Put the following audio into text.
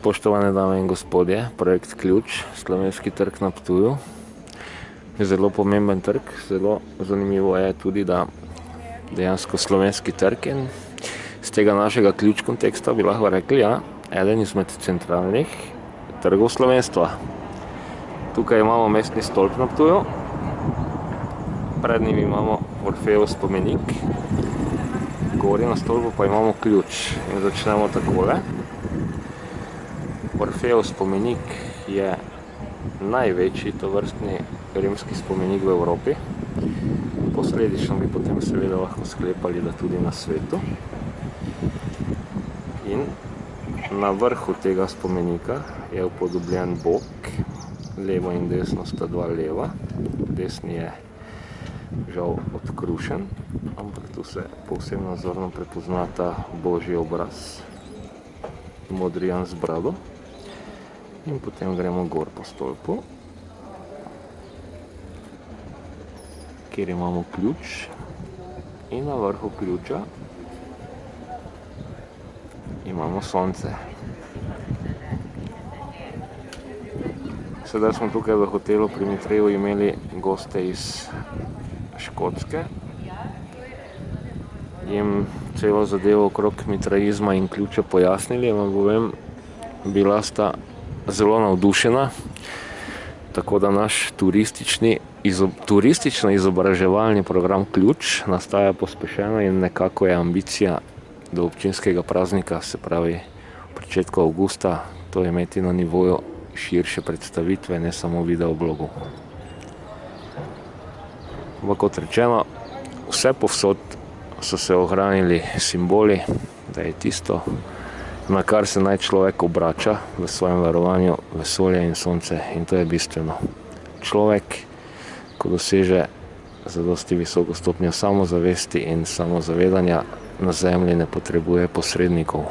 Spoštovane dame in gospodje, projekt Ključ, slovenski trg na Ptuju. Zelo pomemben trg, zelo zanimivo je tudi, da dejansko slovenski trg in z tega našega ključ konteksta bi lahko rekli, eden izmed centralnih trgov slovenstva. Tukaj imamo mestni stolp na Ptuju, pred njim imamo Orfejev spomenik, gori na stolpu pa imamo ključ in začnemo takole. Orfejev spomenik je največji tovrstni rimski spomenik v Evropi. Posledično bi potem seveda lahko sklepali, da tudi na svetu. In na vrhu tega spomenika je upodobljen bog, levo in desno sta dva leva. Desni je žal odkrušen, ampak tu se povsem nazorno prepoznata božji obraz, modrijan z brado. In potem gremo gor po stolpu, kjer imamo ključ, in na vrhu ključa imamo sonce. Sedaj smo tukaj v hotelu pri Mitreju imeli goste iz Škotske. Jim celo zadevo okrog mitraizma in ključa pojasnili, vam povem, bila sta zelo navdušena, tako da naš turistično-izobraževalni program Ključ nastaja pospešeno in nekako je ambicija do občinskega praznika, se pravi v pričetku avgusta, to je imeti na nivoju širše predstavitve, ne samo video blogu. Ampak kot rečeno, vse povsod so se ohranili simboli, da je tisto, na kar se naj človek obrača v svojem verovanju, vesolje in sonce, in to je bistveno. Človek, ko doseže zadosti visoko stopnjo samozavesti in samozavedanja, na zemlji ne potrebuje posrednikov.